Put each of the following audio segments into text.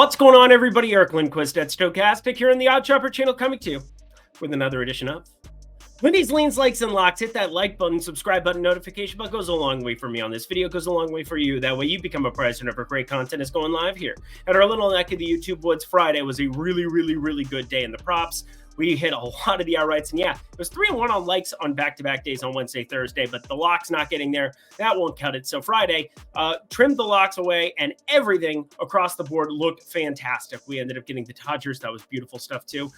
What's going on, everybody? Eric Lindquist at Stokastic here in the Odd Chopper channel, coming to you with another edition of Lindy's Leans, Likes, and Locks. Hit that like button, subscribe button, notification button. Goes a long way for me on this video. Goes a long way for you. That way you become a president of our great content is going live here at our little neck of the YouTube woods. Friday was a really good day in the props. We hit a lot of the outrights, and yeah, it was 3-1 on likes on back-to-back days on Wednesday, Thursday, but the locks not getting there, that won't cut it. So Friday, trimmed the locks away, and everything across the board looked fantastic. We ended up getting the Dodgers. That was beautiful stuff too.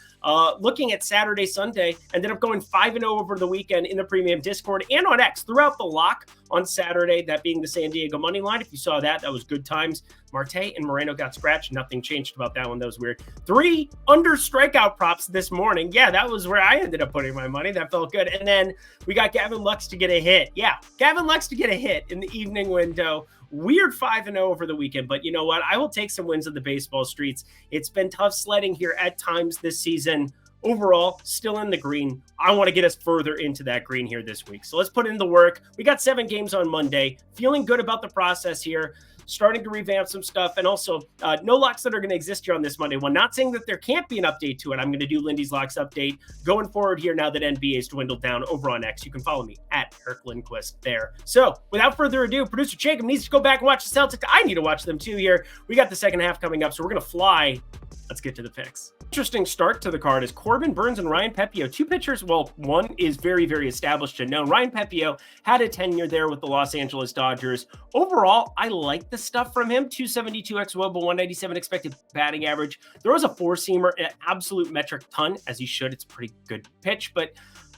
Looking at Saturday, Sunday, ended up going 5-0 over the weekend in the premium Discord and on X throughout the lock on Saturday, that being the San Diego money line. If you saw that, that was good times. Marte and Moreno got scratched. Nothing changed about that one. That was weird. 3 under strikeout props this morning. Yeah, that was where I ended up putting my money. That felt good. And then we got Gavin Lux to get a hit. Yeah, Gavin Lux to get a hit in the evening window. Weird 5-0 over the weekend, but you know what? I will take some wins in the baseball streets. It's been tough sledding here at times this season. Overall, still in the green. I want to get us further into that green here this week. So let's put in the work. We got 7 games on Monday. Feeling good about the process here. Starting to revamp some stuff, and also no locks that are going to exist here on this Monday one. Not saying that there can't be an update to it. I'm going to do Lindy's Locks update going forward here now that NBA has dwindled down over on X. You can follow me at Eric Lindquist there. So without further ado, producer Jacob needs to go back and watch the Celtics. I need to watch them too here. We got the second half coming up, so we're going to fly. Let's get to the picks. Interesting start to the card is Corbin Burnes and Ryan Pepiot. 2 pitchers. Well, one is very established and known. Ryan Pepiot had a tenure there with the Los Angeles Dodgers. Overall, I like the stuff from him. 272 ex-WOBA, 197 expected batting average. There was a 4-seamer, an absolute metric ton, as he should. It's a pretty good pitch, but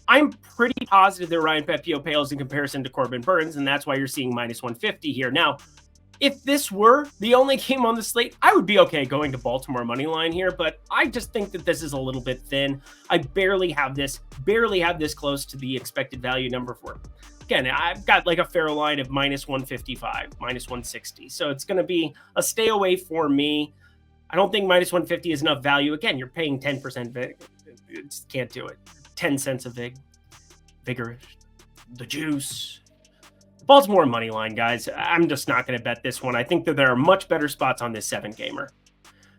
I'm pretty positive that Ryan Pepiot pales in comparison to Corbin Burnes, and that's why you're seeing minus 150 here. Now, if this were the only game on the slate, I would be okay going to Baltimore money line here, but I just think that this is a little bit thin. I barely have this close to the expected value number for. Again, I've got like a fair line of minus 155, minus 160. So it's going to be a stay away for me. I don't think minus 150 is enough value. Again, you're paying 10% VIG. You just can't do it. 10 cents a VIG. Vigorous. The juice. Baltimore money line, guys. I'm just not going to bet this one. I think that there are much better spots on this 7-gamer.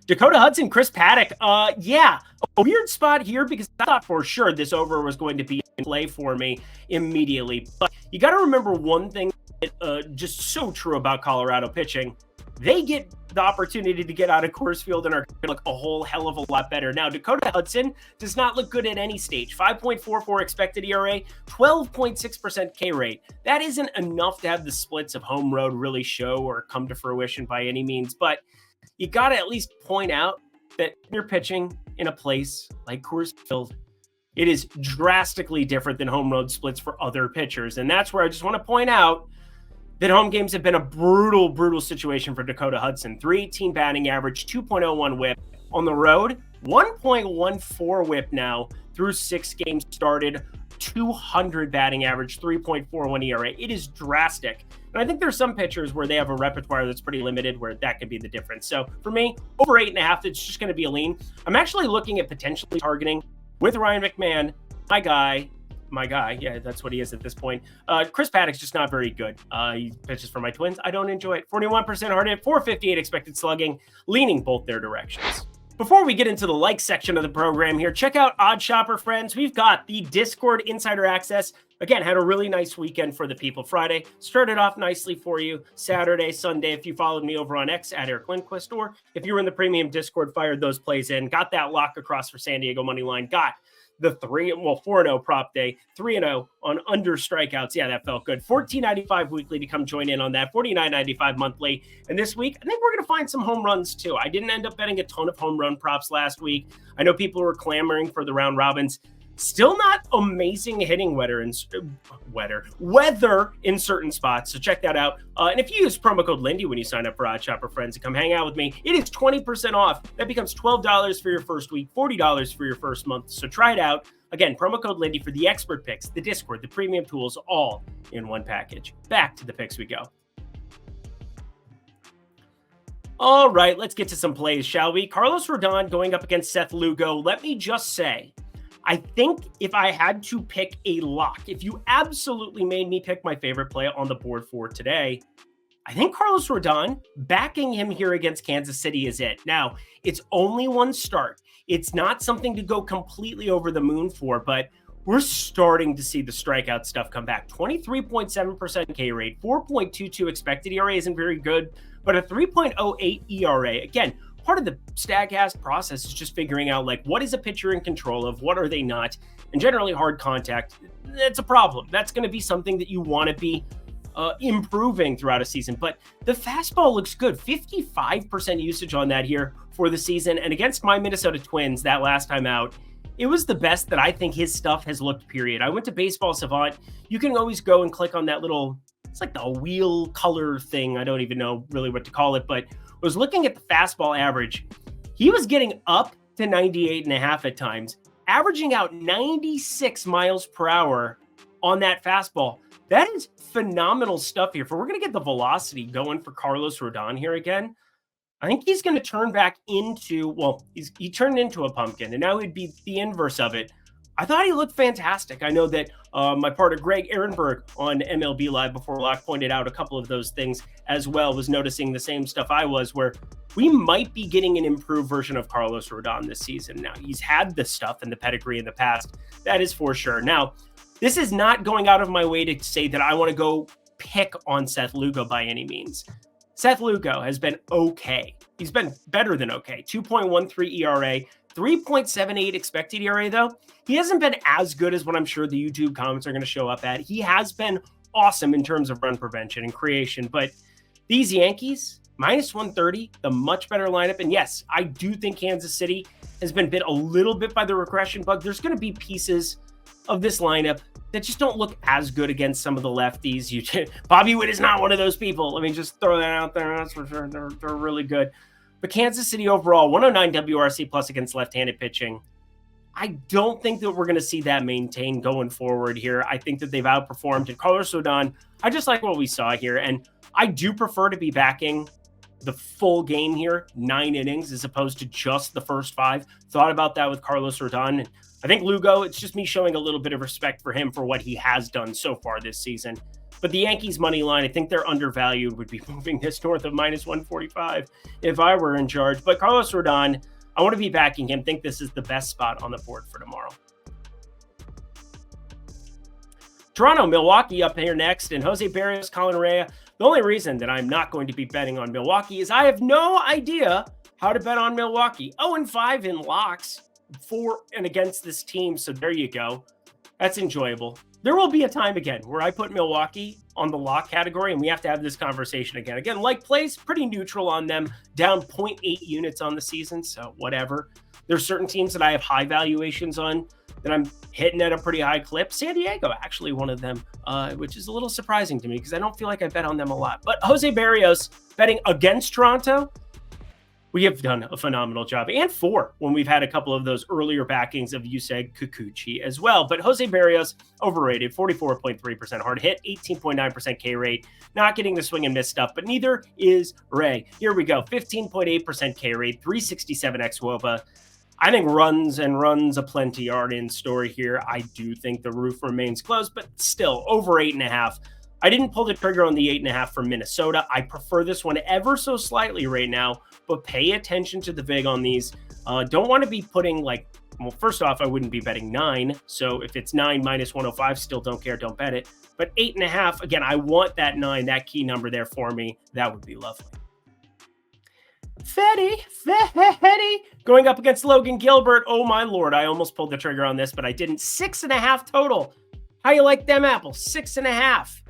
Dakota Hudson, Chris Paddock. Yeah, a weird spot here because I thought for sure this over was going to be in play for me immediately. But you got to remember one thing that, just so true about Colorado pitching. They get the opportunity to get out of Coors Field and are going to look a whole hell of a lot better. Now, Dakota Hudson does not look good at any stage. 5.44 expected ERA, 12.6% K rate. That isn't enough to have the splits of home road really show or come to fruition by any means, but you got to at least point out that you're pitching in a place like Coors Field. It is drastically different than home road splits for other pitchers, and that's where I just want to point out that home games have been a brutal situation for Dakota Hudson. 318 batting average, 2.01 whip. On the road, 1.14 whip now through 6 games started, 200 batting average, 3.41 ERA. It is drastic. And I think there's some pitchers where they have a repertoire that's pretty limited where that could be the difference. So for me, over 8.5, it's just going to be a lean. I'm actually looking at potentially targeting with Ryan McMahon, my guy, yeah, that's what he is at this point. Chris Paddock's just not very good. He pitches for my Twins. I don't enjoy it. 41% hard hit, 458 expected slugging, leaning both their directions. Before we get into the like section of the program here, check out Odd Shopper, friends. We've got the Discord insider access. Again, had a really nice weekend for the people. Friday started off nicely for you. Saturday, Sunday, if you followed me over on X at Eric Lindquist, or if you were in the premium Discord, fired those plays in, got that lock across for San Diego money line, got the 4-0 prop day, 3-0 on under strikeouts. Yeah, that felt good. $14.95 weekly to come join in on that, $49.95 monthly. And this week, I think we're going to find some home runs too. I didn't end up betting a ton of home run props last week. I know people were clamoring for the round robins. Still not amazing hitting weather in certain spots. So check that out. And if you use promo code Lindy when you sign up for Odd Shopper, friends, and come hang out with me, it is 20% off. That becomes $12 for your first week, $40 for your first month. So try it out. Again, promo code Lindy for the expert picks, the Discord, the premium tools, all in one package. Back to the picks we go. All right, let's get to some plays, shall we? Carlos Rodon going up against Seth Lugo. Let me just say, I think if I had to pick a lock, if you absolutely made me pick my favorite play on the board for today, I think Carlos Rodon, backing him here against Kansas City is it. Now, it's only one start. It's not something to go completely over the moon for, but we're starting to see the strikeout stuff come back. 23.7% K rate, 4.22 expected ERA isn't very good, but a 3.08 ERA. Again, part of the StatCast process is just figuring out like what is a pitcher in control of, what are they not, and generally hard contact. That's a problem. That's going to be something that you want to be improving throughout a season. But the fastball looks good. 55% usage on that here for the season. And against my Minnesota Twins that last time out, it was the best that I think his stuff has looked, period. I went to Baseball Savant. You can always go and click on that little, it's like the wheel color thing. I don't even know really what to call it, but I was looking at the fastball average. He was getting up to 98.5 at times, averaging out 96 miles per hour on that fastball. That is phenomenal stuff here. If we're going to get the velocity going for Carlos Rodon here again, I think he's going to turn back into, well, he turned into a pumpkin, and now he'd be the inverse of it. I thought he looked fantastic. I know that my partner Greg Ehrenberg on MLB Live before Lock pointed out a couple of those things as well, was noticing the same stuff I was, where we might be getting an improved version of Carlos Rodon this season. Now, he's had the stuff and the pedigree in the past. That is for sure. Now, this is not going out of my way to say that I want to go pick on Seth Lugo by any means. Seth Lugo has been okay. He's been better than okay. 2.13 ERA, 3.78 expected ERA, though. He hasn't been as good as what I'm sure the YouTube comments are going to show up at. He has been awesome in terms of run prevention and creation, but these Yankees, minus 130, the much better lineup. And yes, I do think Kansas City has been bit a little bit by the regression bug. There's going to be pieces of this lineup that just don't look as good against some of the lefties. Bobby Witt is not one of those people. Let me just throw that out there. That's for sure. They're really good. But Kansas City overall, 109 WRC plus against left-handed pitching. I don't think that we're going to see that maintained going forward here. I think that they've outperformed. And Carlos Rodon, I just like what we saw here. And I do prefer to be backing the full game here, 9 innings, as opposed to just the first 5. Thought about that with Carlos Rodon. I think Lugo, it's just me showing a little bit of respect for him for what he has done so far this season. But the Yankees money line, I think they're undervalued, would be moving this north of minus 145 if I were in charge. But Carlos Rodon, I want to be backing him. Think this is the best spot on the board for tomorrow. Toronto, Milwaukee up here next, and Jose Barrios, Colin Rea. The only reason that I'm not going to be betting on Milwaukee is I have no idea how to bet on Milwaukee. 0-5 in locks for and against this team, so there you go. That's enjoyable. There will be a time again where I put Milwaukee on the lock category, and we have to have this conversation again. Again, like plays, pretty neutral on them, down 0.8 units on the season, so whatever. There's certain teams that I have high valuations on that I'm hitting at a pretty high clip. San Diego, actually one of them, which is a little surprising to me because I don't feel like I bet on them a lot. But Jose Barrios betting against Toronto, we have done a phenomenal job. And 4 when we've had a couple of those earlier backings of Yusei Kikuchi as well. But Jose Barrios, overrated, 44.3% hard hit, 18.9% K rate. Not getting the swing and miss stuff, but neither is Ray. Here we go, 15.8% K rate, 367 xWOBA. I think runs and runs aplenty are in story here. I do think the roof remains closed, but still over 8.5. I didn't pull the trigger on the 8.5 from Minnesota. I prefer this one ever so slightly right now, but pay attention to the VIG on these. Don't want to be putting well, first off, I wouldn't be betting 9. So if it's 9 minus 105, still don't care, don't bet it. But 8.5, again, I want that 9, that key number there for me. That would be lovely. Fetty, going up against Logan Gilbert. Oh my Lord, I almost pulled the trigger on this, but I didn't. 6.5 total. How you like them apples? 6.5.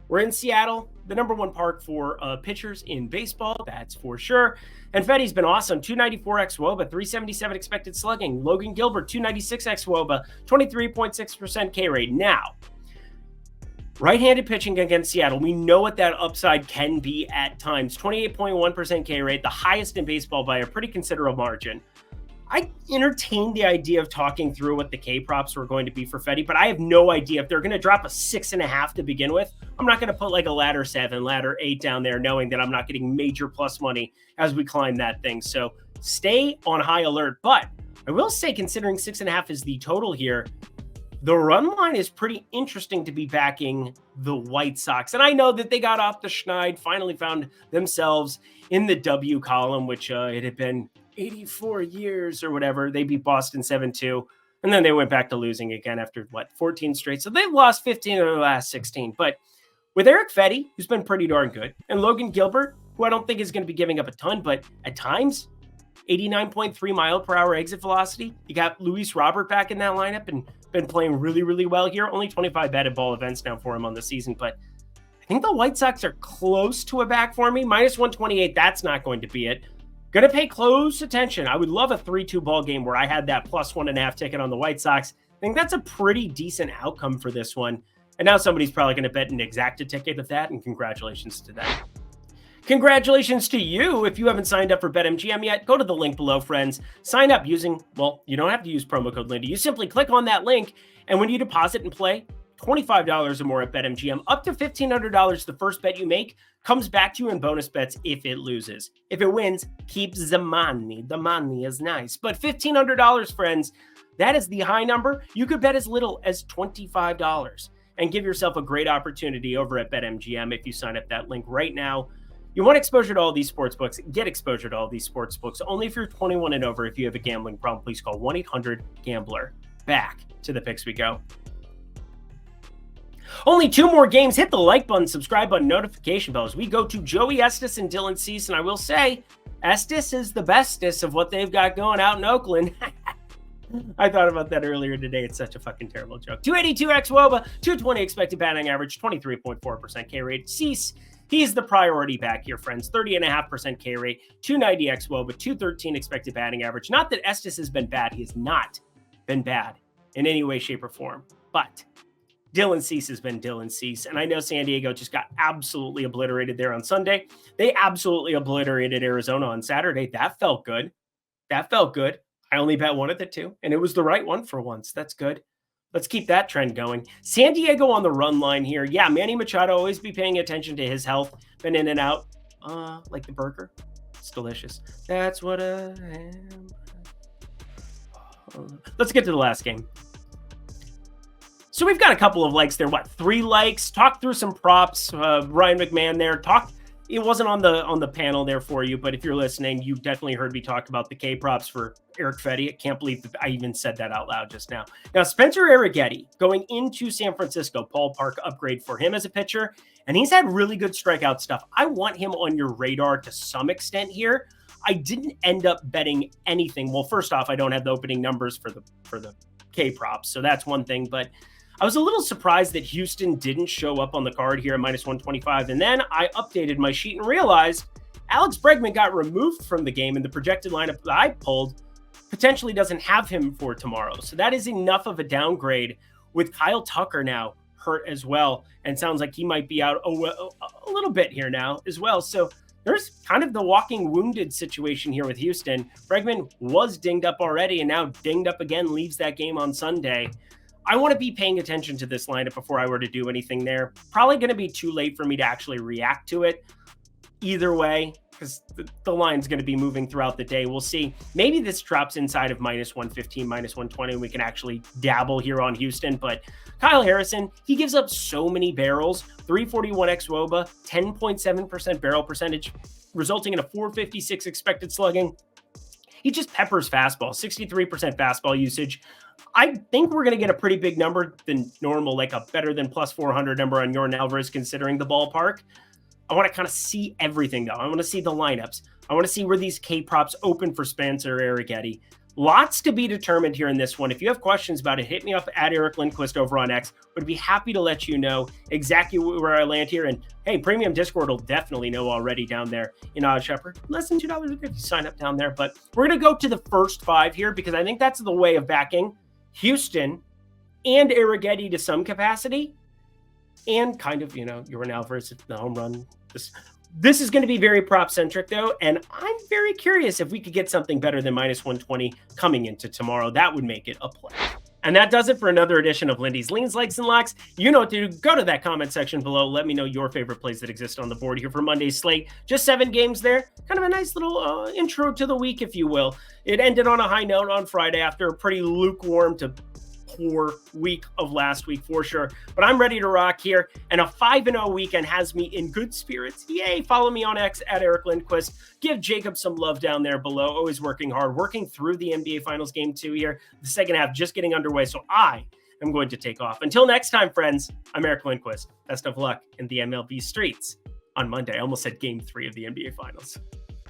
We're in Seattle, the number 1 park for pitchers in baseball, that's for sure. And Fetty's been awesome. 294 xWOBA, 377 expected slugging. Logan Gilbert, 296 xWOBA, 23.6% K rate. Now, right-handed pitching against Seattle, we know what that upside can be at times. 28.1% K rate, the highest in baseball by a pretty considerable margin. I entertained the idea of talking through what the K props were going to be for Fetty, but I have no idea if they're going to drop a 6.5 to begin with. I'm not going to put like a ladder 7, ladder 8 down there, knowing that I'm not getting major plus money as we climb that thing. So stay on high alert. But I will say, considering 6.5 is the total here, the run line is pretty interesting to be backing the White Sox. And I know that they got off the schneid, finally found themselves in the W column, which it had been 84 years or whatever. They beat Boston 7-2. And then they went back to losing again after, 14 straight. So they've lost 15 of their last 16. But with Eric Fetty, who's been pretty darn good, and Logan Gilbert, who I don't think is going to be giving up a ton, but at times, 89.3 mile per hour exit velocity. You got Luis Robert back in that lineup and been playing really, really well here. Only 25 batted ball events now for him on the season, but I think the White Sox are close to a back for me. Minus 128, that's not going to be it. Going to pay close attention. I would love a 3-2 ball game where I had that plus 1.5 ticket on the White Sox. I think that's a pretty decent outcome for this one. And now somebody's probably going to bet an exacta ticket of that, and congratulations to them. Congratulations to you. If you haven't signed up for BetMGM yet, go to the link below, friends. Sign up using, you don't have to use promo code Lindy. You simply click on that link, and when you deposit and play, $25 or more at BetMGM, up to $1,500, the first bet you make comes back to you in bonus bets if it loses. If it wins, keep the money. The money is nice. But $1,500, friends, that is the high number. You could bet as little as $25 and give yourself a great opportunity over at BetMGM if you sign up that link right now. You want exposure to all these sports books? Get exposure to all these sports books only if you're 21 and over. If you have a gambling problem, please call 1-800-GAMBLER. Back to the picks we go. Only 2 more games. Hit the like button, subscribe button, notification bell as we go to Joey Estes and Dylan Cease. And I will say, Estes is the bestest of what they've got going out in Oakland. I thought about that earlier today. It's such a fucking terrible joke. 282 xWOBA, 220 expected batting average, 23.4% K rate. Cease, he's the priority back here, friends. 30.5% K rate, 290 xWOBA, 213 expected batting average. Not that Estes has been bad. He has not been bad in any way, shape, or form. But Dylan Cease has been Dylan Cease. And I know San Diego just got absolutely obliterated there on Sunday. They absolutely obliterated Arizona on Saturday. That felt good. That felt good. I only bet one of the 2, and it was the right one for once. That's good. Let's keep that trend going. San Diego on the run line here. Yeah, Manny Machado, always be paying attention to his health. Been in and out, like the burger. It's delicious. That's what I am. Let's get to the last game. So we've got a couple of likes there. 3 likes? Talk through some props. Ryan McMahon there. It wasn't on the panel there for you, but if you're listening, you definitely heard me talk about the K props for Eric Fetty. I can't believe that I even said that out loud just now. Now, Spencer Arrighetti going into San Francisco, ballpark upgrade for him as a pitcher, and he's had really good strikeout stuff. I want him on your radar to some extent here. I didn't end up betting anything. Well, first off, I don't have the opening numbers for the K props, so that's one thing, but I was a little surprised that Houston didn't show up on the card here at minus 125. And then I updated my sheet and realized Alex Bregman got removed from the game, and the projected lineup that I pulled potentially doesn't have him for tomorrow. So that is enough of a downgrade, with Kyle Tucker now hurt as well. And sounds like he might be out a little bit here now as well. So there's kind of the walking wounded situation here with Houston. Bregman was dinged up already, and now dinged up again, leaves that game on Sunday. I want to be paying attention to this lineup before I were to do anything there. Probably going to be too late for me to actually react to it either way, because the line's going to be moving throughout the day. We'll see. Maybe this drops inside of minus 115, minus 120, and we can actually dabble here on Houston. But Kyle Harrison, he gives up so many barrels, 341 xWOBA, 10.7% barrel percentage, resulting in a 456 expected slugging. He just peppers fastball, 63% fastball usage. I think we're going to get a pretty big number than normal, like a better than plus 400 number on Yordan Alvarez, considering the ballpark. I want to kind of see everything, though. I want to see the lineups. I want to see where these K props open for Spencer Arrighetti. Lots to be determined here in this one. If you have questions about it, hit me up at Eric Lindquist over on X. Would be happy to let you know exactly where I land here. And hey, Premium Discord will definitely know already down there in Odd Shepherd. Less than $2 if you sign up down there. But we're going to go to the first 5 here, because I think that's the way of backing Houston and Arrighetti to some capacity, and kind of, Yordan Alvarez, the home run. This is going to be very prop centric though, and I'm very curious if we could get something better than minus 120 coming into tomorrow. That would make it a play. And that does it for another edition of Lindy's Leans, Likes, and Locks. You know what to do. Go to that comment section below. Let me know your favorite plays that exist on the board here for Monday's slate. Just 7 games there. Kind of a nice little intro to the week, if you will. It ended on a high note on Friday after a pretty lukewarm to poor week of last week for sure. But I'm ready to rock here, and a 5-0 weekend has me in good spirits. Yay! Follow me on X at Eric Lindquist. Give Jacob some love down there below. Always working hard, working through the NBA Finals game 2 here. The second half just getting underway, so I am going to take off. Until next time, friends, I'm Eric Lindquist. Best of luck in the MLB streets on Monday. I almost said game 3 of the NBA Finals.